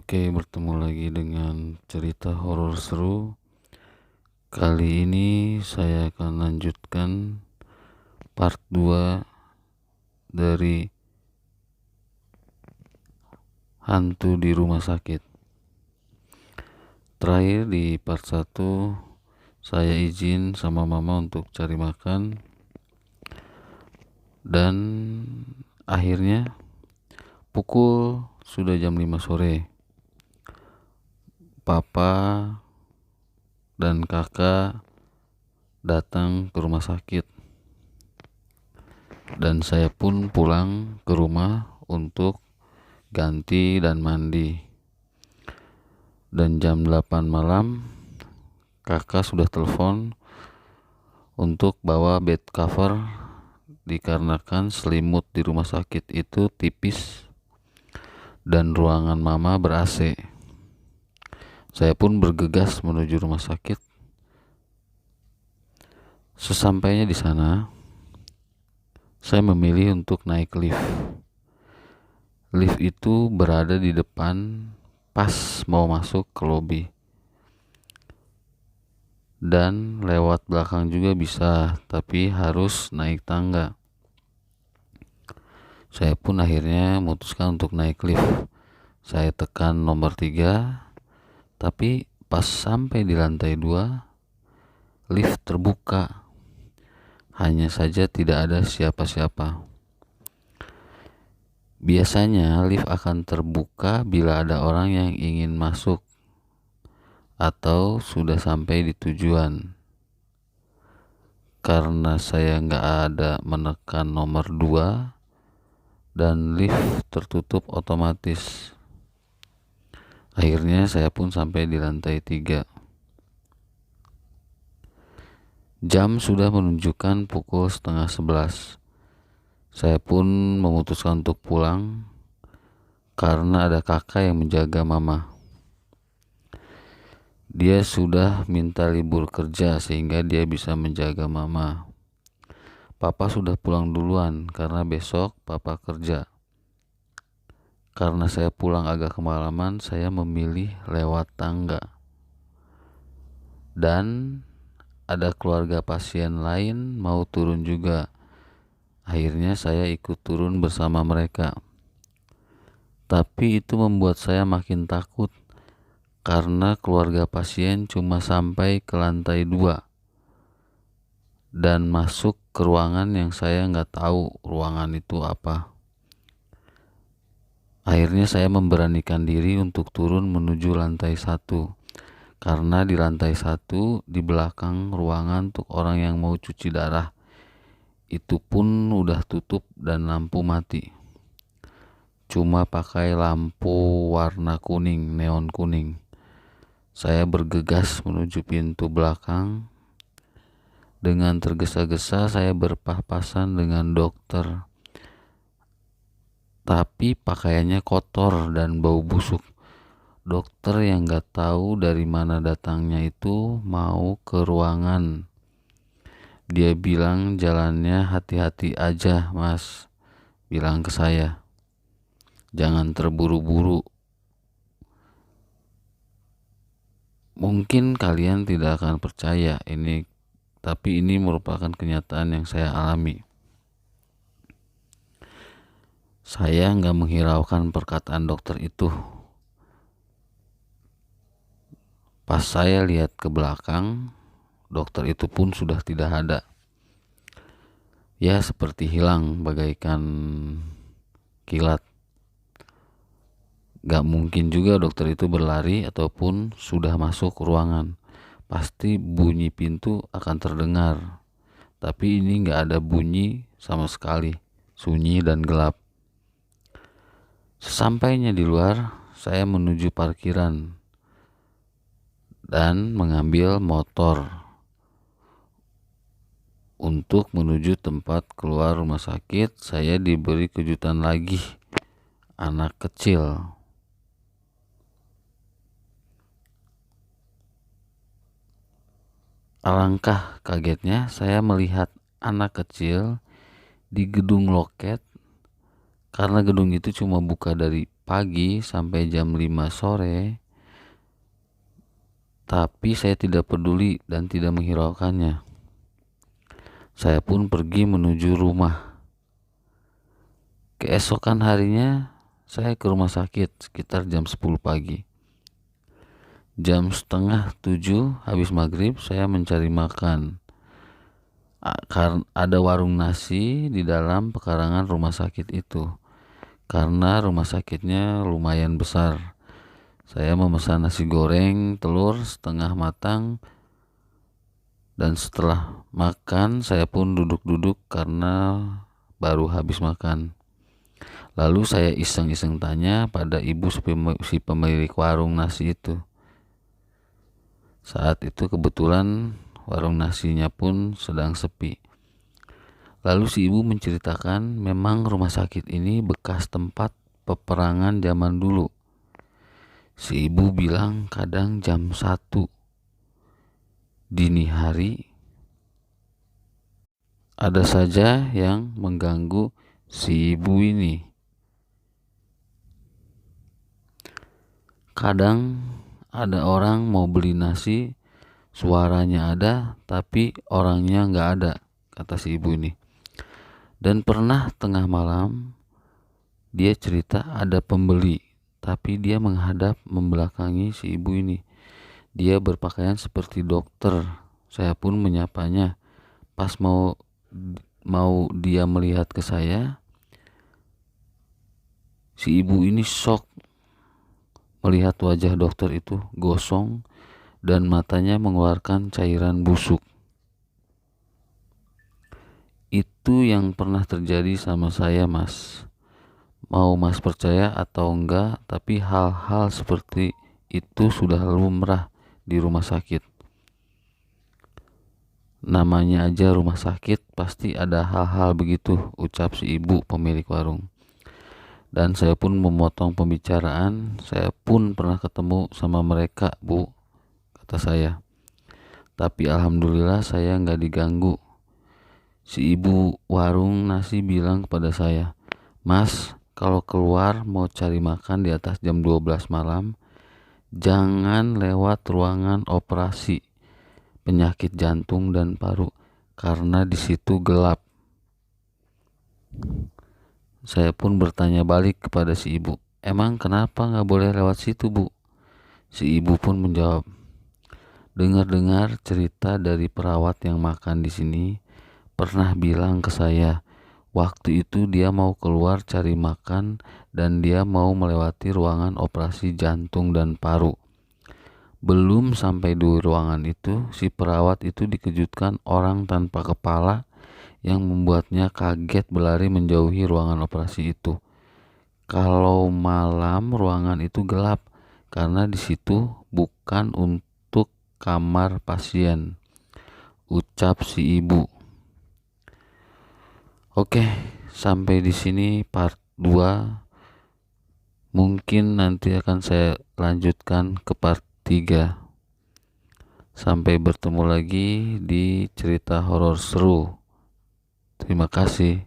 Oke, bertemu lagi dengan cerita horor seru. Kali ini saya akan lanjutkan part 2 dari hantu di rumah sakit. Terakhir di part 1 saya izin sama mama untuk cari makan, dan akhirnya pukul sudah jam 5 sore. Papa dan kakak datang ke rumah sakit, dan saya pun pulang ke rumah untuk ganti dan mandi. Dan jam 8 malam kakak sudah telepon untuk bawa bed cover dikarenakan selimut di rumah sakit itu tipis dan ruangan mama ber-AC. Saya pun bergegas menuju rumah sakit. Sesampainya di sana, saya memilih untuk naik lift. Lift itu berada di depan pas mau masuk ke lobi, dan lewat belakang juga bisa, tapi harus naik tangga. Saya pun akhirnya memutuskan untuk naik lift. Saya tekan nomor 3, tapi pas sampai di lantai 2, lift terbuka. Hanya saja tidak ada siapa-siapa. Biasanya lift akan terbuka bila ada orang yang ingin masuk atau sudah sampai di tujuan. Karena saya nggak ada menekan nomor 2 dan lift tertutup otomatis, akhirnya saya pun sampai di lantai 3. Jam sudah menunjukkan pukul 10:30. Saya pun memutuskan untuk pulang karena ada kakak yang menjaga mama. Dia sudah minta libur kerja sehingga dia bisa menjaga mama. Papa sudah pulang duluan karena besok papa kerja. Karena saya pulang agak kemalaman, saya memilih lewat tangga. Dan ada keluarga pasien lain mau turun juga. Akhirnya saya ikut turun bersama mereka. Tapi itu membuat saya makin takut karena keluarga pasien cuma sampai ke lantai 2 dan masuk ke ruangan yang saya nggak tahu ruangan itu apa. Akhirnya saya memberanikan diri untuk turun menuju lantai 1, karena di lantai 1 di belakang ruangan untuk orang yang mau cuci darah itu pun udah tutup dan lampu mati. Cuma pakai lampu warna kuning, neon kuning. Saya bergegas menuju pintu belakang. Dengan tergesa-gesa saya berpapasan dengan dokter. Tapi pakaiannya kotor dan bau busuk. Dokter yang gak tahu dari mana datangnya itu mau ke ruangan. Dia bilang jalannya hati-hati aja, Mas. Bilang ke saya, jangan terburu-buru. Mungkin kalian tidak akan percaya ini, tapi ini merupakan kenyataan yang saya alami. Saya nggak menghiraukan perkataan dokter itu. Pas saya lihat ke belakang, dokter itu pun sudah tidak ada. Ya, seperti hilang bagaikan kilat. Gak mungkin juga dokter itu berlari ataupun sudah masuk ruangan. Pasti bunyi pintu akan terdengar. Tapi ini gak ada bunyi sama sekali. Sunyi dan gelap. Sesampainya di luar, saya menuju parkiran dan mengambil motor untuk menuju tempat keluar rumah sakit. Saya diberi kejutan lagi, anak kecil. Alangkah kagetnya saya melihat anak kecil di gedung loket, karena gedung itu cuma buka dari pagi sampai jam 5 sore, tapi saya tidak peduli dan tidak menghiraukannya. Saya pun pergi menuju rumah. Keesokan harinya saya ke rumah sakit sekitar jam 10 pagi. Jam setengah 7 habis maghrib saya mencari makan. Karena ada warung nasi di dalam pekarangan rumah sakit itu. Karena rumah sakitnya lumayan besar. Saya memesan nasi goreng, telur setengah matang, dan setelah makan saya pun duduk-duduk karena baru habis makan. Lalu saya iseng-iseng tanya pada ibu si pemilik warung nasi itu. Saat itu kebetulan warung nasinya pun sedang sepi. Lalu si ibu menceritakan memang rumah sakit ini bekas tempat peperangan zaman dulu. Si ibu bilang kadang jam 1 dini hari ada saja yang mengganggu si ibu ini. Kadang ada orang mau beli nasi, suaranya ada tapi orangnya nggak ada, kata si ibu ini. Dan pernah tengah malam dia cerita ada pembeli, tapi dia menghadap membelakangi si ibu ini. Dia berpakaian seperti dokter. Saya pun menyapanya. Pas mau dia melihat ke saya, si ibu ini shock melihat wajah dokter itu gosong dan matanya mengeluarkan cairan busuk. Itu yang pernah terjadi sama saya, Mas. Mau Mas percaya atau enggak, tapi hal-hal seperti itu sudah lumrah di rumah sakit. Namanya aja rumah sakit, pasti ada hal-hal begitu, ucap si ibu pemilik warung. Dan saya pun memotong pembicaraan. Saya pun pernah ketemu sama mereka, Bu, kata saya. Tapi alhamdulillah saya nggak diganggu. Si ibu warung nasi bilang kepada saya, Mas, kalau keluar mau cari makan di atas jam 12 malam, jangan lewat ruangan operasi penyakit jantung dan paru, karena di situ gelap. Saya pun bertanya balik kepada si ibu, emang kenapa nggak boleh lewat situ, Bu? Si ibu pun menjawab, dengar-dengar cerita dari perawat yang makan di sini, pernah bilang ke saya, waktu itu dia mau keluar cari makan dan dia mau melewati ruangan operasi jantung dan paru. Belum sampai di ruangan itu, si perawat itu dikejutkan orang tanpa kepala yang membuatnya kaget berlari menjauhi ruangan operasi itu. Kalau malam ruangan itu gelap karena di situ bukan untuk kamar pasien, ucap si ibu. Oke, sampai di sini part 2. Mungkin nanti akan saya lanjutkan ke part 3. Sampai bertemu lagi di cerita horor seru. Terima kasih.